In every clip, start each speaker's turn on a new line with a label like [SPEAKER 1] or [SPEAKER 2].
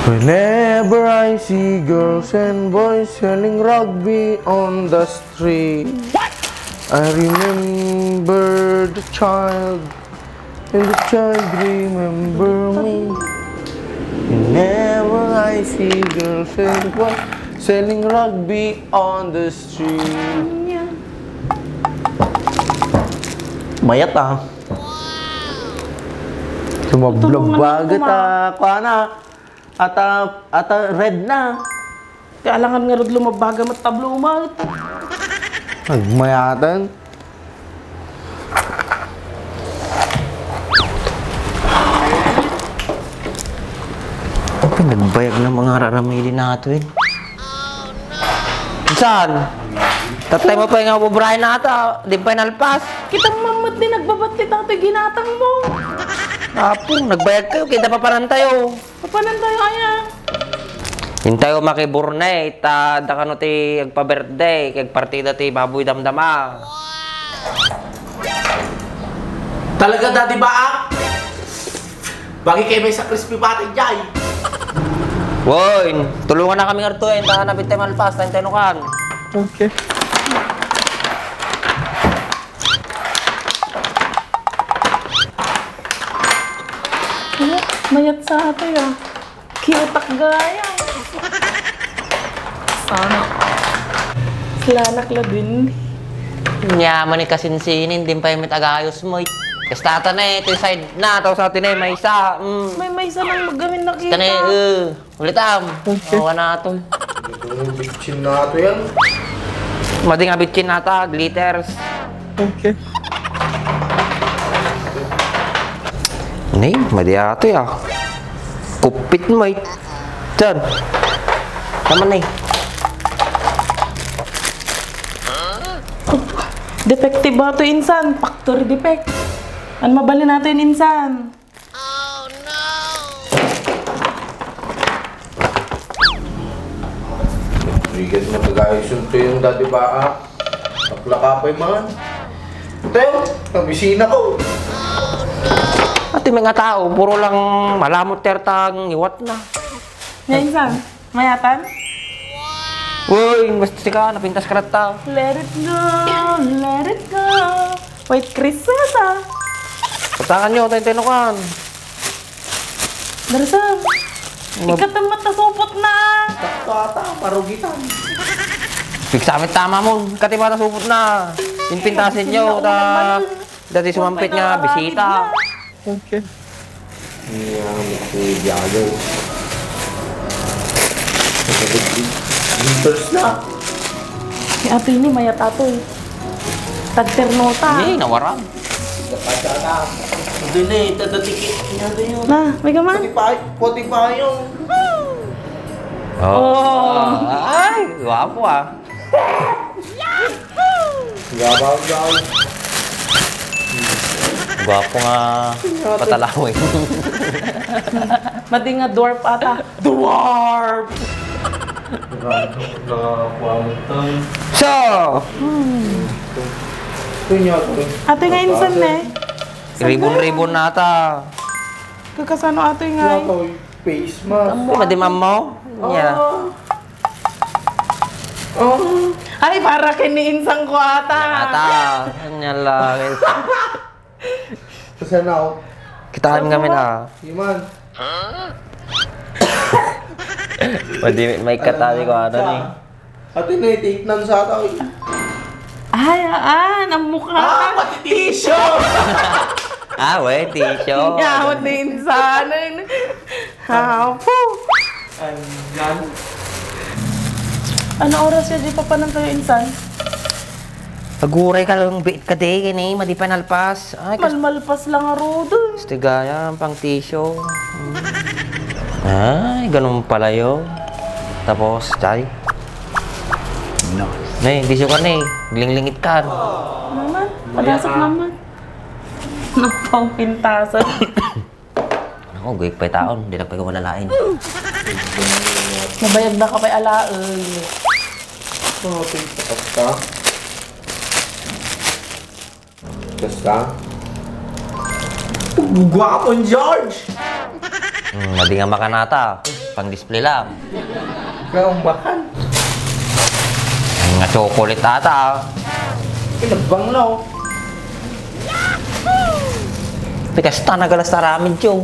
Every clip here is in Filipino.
[SPEAKER 1] Whenever I see girls and boys selling rugby on the street, I remember the child, and the child remember me. Whenever I see girls and boys selling rugby on the street. Mayat ah. Sumablog bagat ah. Kuana. Ata red na.
[SPEAKER 2] Kailangan nga rin lumabaga matablo umat.
[SPEAKER 1] Nagmayatan. Pinagbayag ng mga raramili natin. Saan? Tatay mo pa yung bubrahin na ata. Di pa nalpas.
[SPEAKER 2] Kitang mamat din nagbabatit ang ginatang mo.
[SPEAKER 1] Apong, nagbayag kayo. Kita pa tayo.
[SPEAKER 2] Papanan tayo kaya.
[SPEAKER 1] Hintay ko makiburnay. Da kano ti agpa-birthday. Kag partida ti baboy damdama.
[SPEAKER 3] Talaga daddy ba? Bagi kayo may sa crispy patty jay.
[SPEAKER 1] Woy, tulungan na kami ngarto eh. Tahan na bitay malpas. Tahan tayo nukan.
[SPEAKER 3] Okay.
[SPEAKER 2] Mayat sa ate ah. Kiutak gaya. Sana. Slanak la din.
[SPEAKER 1] Nyaman ni kasinsinin. Din pa yung mitagayos mo. Kastata na eh. Ito yung side na. Tapos sa atin eh. May isa.
[SPEAKER 2] May isa lang magamin nakita.
[SPEAKER 1] Ito na eh. Ulitam. Awa na ito.
[SPEAKER 3] Bitchin na ito yan.
[SPEAKER 1] Mading abitchin nata. Glitters.
[SPEAKER 3] Okay.
[SPEAKER 1] Nay, madi ato ya. Kupit mo eh. Diyan. Tama na eh.
[SPEAKER 2] Defective ba ito insan? Factory defect. Ano mabali natin insan?
[SPEAKER 4] Oh no!
[SPEAKER 3] Bigat na kagayos yung daddy ba? Naklakapay man. Tayo, nabisina ko.
[SPEAKER 1] At yung mga tao, puro lang malamot tertang iwat na.
[SPEAKER 2] Yan insan? Mayatan?
[SPEAKER 1] Uy, basta ka, napintas ka na tao.
[SPEAKER 2] Let it go, let it go. White Christmas ah.
[SPEAKER 1] Patakan nyo, tayo-tayo-nukan.
[SPEAKER 2] Darsam, ikatamat na supot na.
[SPEAKER 3] Takto ata, parugitan.
[SPEAKER 1] Pigsamit tama mo, katiba na supot na. Yung pintasin nyo, dati sumampit nga, bisita.
[SPEAKER 3] Okay. Diyago. Winters na.
[SPEAKER 2] Si ate ini mayat ato eh. Tagternota.
[SPEAKER 1] Hindi, nawarang.
[SPEAKER 3] Doon na eh, tadatikit niya doon yun.
[SPEAKER 2] Na, may gaman.
[SPEAKER 3] Puti pa yung.
[SPEAKER 1] Oh. Ay, guwapo ah.
[SPEAKER 3] Gabaw, guys.
[SPEAKER 1] Guwapo nga patalawin.
[SPEAKER 2] Madi nga dwarf ata.
[SPEAKER 3] Dwarf!
[SPEAKER 1] So!
[SPEAKER 2] Ate nga insan eh.
[SPEAKER 1] Ribon-ribon na ata.
[SPEAKER 2] Kakasano ate nga eh.
[SPEAKER 3] Face mask.
[SPEAKER 1] Madimam mo? Yeah.
[SPEAKER 3] Oh.
[SPEAKER 2] Ay, para kiniinsang ko ata.
[SPEAKER 1] Ata. Ganyan lang.
[SPEAKER 3] Kasi na
[SPEAKER 1] Kitaan kami na.
[SPEAKER 3] Iman.
[SPEAKER 1] Pwede may katali ko ano ni.
[SPEAKER 3] Ate na itignan sa tao.
[SPEAKER 2] Ay, ang mukha.
[SPEAKER 3] Pati tissue!
[SPEAKER 1] We, tisyo.
[SPEAKER 2] Yawad na insan. Hapo.
[SPEAKER 3] Ayan.
[SPEAKER 2] Ano oras yan? Di pa pa nang tayo insan?
[SPEAKER 1] Paguray ka lang bait ka day, kini, madi pa nalpas. Ay,
[SPEAKER 2] Malmalpas lang ang rodo.
[SPEAKER 1] kastigaya, pang tisyo. Ay, ganun pala yun. Tapos, chay. No. Nay, tisyo ka na eh. Linglingit ka.
[SPEAKER 2] Naman, padasok naman. Napang pintasan.
[SPEAKER 1] Ako, gawik pa yung taon. Hindi na pa ikaw malalain.
[SPEAKER 2] Nabayag na ka pa'y alaay.
[SPEAKER 3] Okay, tapos ka. Basta. Gwapon, George!
[SPEAKER 1] Madi nga makanata.
[SPEAKER 4] Pang-display lang.
[SPEAKER 1] Kaumbakan.
[SPEAKER 4] Ay nga chocolate ata ah.
[SPEAKER 1] Kinagbang na oh.
[SPEAKER 4] Tikas ta nagalas na ramen, Joe.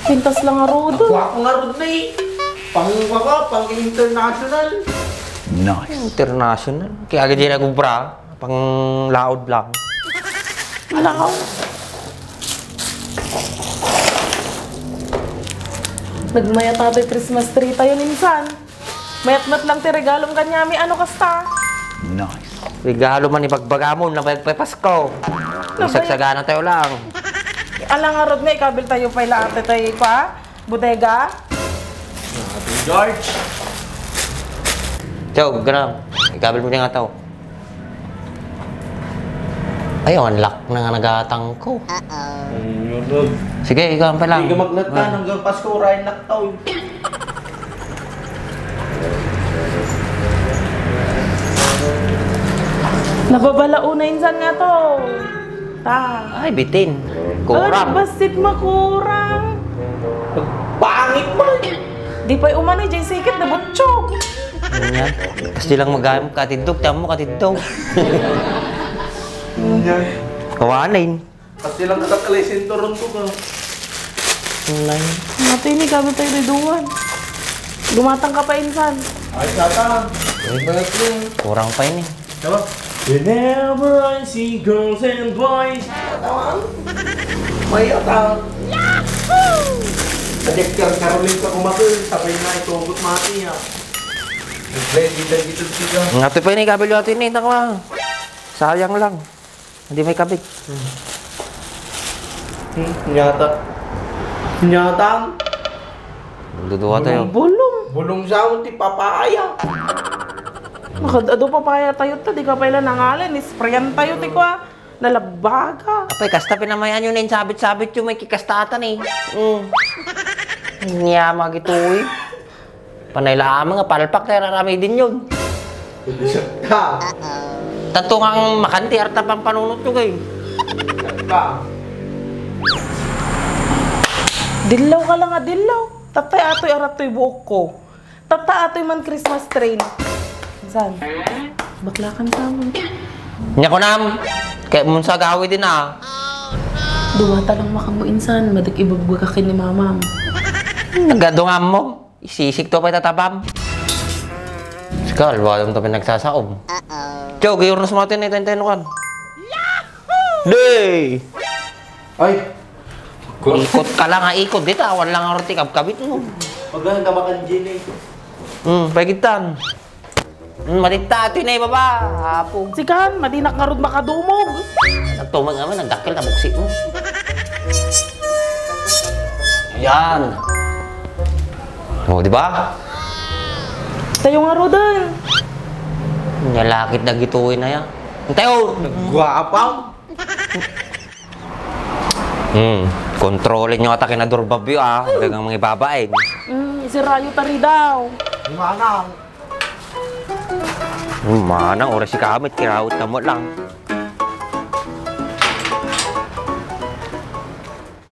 [SPEAKER 2] Pintas lang nga rodo.
[SPEAKER 1] Kuha ko nga ron na eh. Pang-international.
[SPEAKER 4] International. Kaya agad din ako bra. Pang laod lang.
[SPEAKER 2] Alaw. Nagmaya tayo Christmas tree tayo minsan. Mayat-mat lang ti regalong kanyami ano kasta.
[SPEAKER 4] Regalo man ibagbaga mo na Pasko. Isagsagana tayo lang.
[SPEAKER 2] Alang nga rod nga, ikabil tayo pa ate tayo pa. Bodega.
[SPEAKER 3] George.
[SPEAKER 4] Joe, ganun. Ikabil mo niya nga tao. Ayaw, ang lock na nga nagatang ko.
[SPEAKER 1] Ayun.
[SPEAKER 4] Sige, ikaw pa lang.
[SPEAKER 1] Hindi ka maglata hanggang Pasko, Ryan Naktaw.
[SPEAKER 2] Nababalao na insan nga to. Ta.
[SPEAKER 4] Ay, bitin.
[SPEAKER 2] Ay,
[SPEAKER 4] Kurang.
[SPEAKER 2] basit makurang.
[SPEAKER 1] Pangit mo!
[SPEAKER 2] Di pa umano dyan sikit na butchok.
[SPEAKER 4] Ano yan? Kasi lang mag-ayam katidog. Tama mo katidog.
[SPEAKER 1] Yan.
[SPEAKER 4] Kawanin.
[SPEAKER 1] Kasi lang nakakalisin to ron ko ka.
[SPEAKER 4] Kulay.
[SPEAKER 2] Matini kami tayo riduan. Lumatang ka pa insan.
[SPEAKER 1] Ay, sata. Ay, bakit yun?
[SPEAKER 4] Kurang pa yun eh.
[SPEAKER 1] Diba? Whenever I see girls and boys. Tawang. May atang. Yahoo! Sajak Caroline ka kumakil. Sabay na itugot mati ha. Ready lang ito siya.
[SPEAKER 4] Nga pa yun eh. Kabil natin eh. Takwa. Sayang lang. Hindi may kabit.
[SPEAKER 1] Nyata. Nyatang.
[SPEAKER 4] Magduduwa tayo.
[SPEAKER 2] Bulong.
[SPEAKER 1] Bulong sa ti papaya.
[SPEAKER 2] Makadado pa paya tayo ta. Di ka pala nangalan. Isprayan tayo ti kwa. Nalabaga.
[SPEAKER 4] Apay, kasta pinamayan yun eh. Sabit-sabit yung may kikastatan eh. Nyama gitu eh. Panay lamang nga. Palpak tayo rarami din yun.
[SPEAKER 1] Ta.
[SPEAKER 4] Tanto nga ang makanti. Arta pang panunot yun eh.
[SPEAKER 1] Ta.
[SPEAKER 2] Dilaw ka lang nga dilaw. Tatay atoy aratoy buok ko. Tata atoy man Christmas train. Saan? Bakla kan sa amin.
[SPEAKER 4] Nya ko nam. Kaya mun sa gawi din ah.
[SPEAKER 2] Duwata lang makamu insan. Madik ibabag ka ni mamam.
[SPEAKER 4] Nagadungam mo. Isisik to pa tatabam. Skal, walang to pinagsasaom. Chow, gayor na sumatin na ito kan. Yahoo! Day!
[SPEAKER 1] Ay.
[SPEAKER 4] Ikot ka lang ha, ikot. Dito, awan lang ang roti kabit mo.
[SPEAKER 1] Pagkahan ka makan gin eh.
[SPEAKER 4] Pagitan. Matita, ito na baba. Hapo.
[SPEAKER 2] Sikan, madinak nga ron makadumog.
[SPEAKER 4] Nagtumag naman, nagdakil na buksi mo. Ayan. O, di ba?
[SPEAKER 2] Tayo nga rodan.
[SPEAKER 4] Nyalakit na gituin na yan. Tayo!
[SPEAKER 1] Nagwapaw.
[SPEAKER 4] Kontrolin nyo ata kinador babyo ah. Dagang mga ibabain.
[SPEAKER 2] Si Rayo tari daw.
[SPEAKER 1] Manang.
[SPEAKER 4] Manang, oras si kamit, kirawit na mo lang.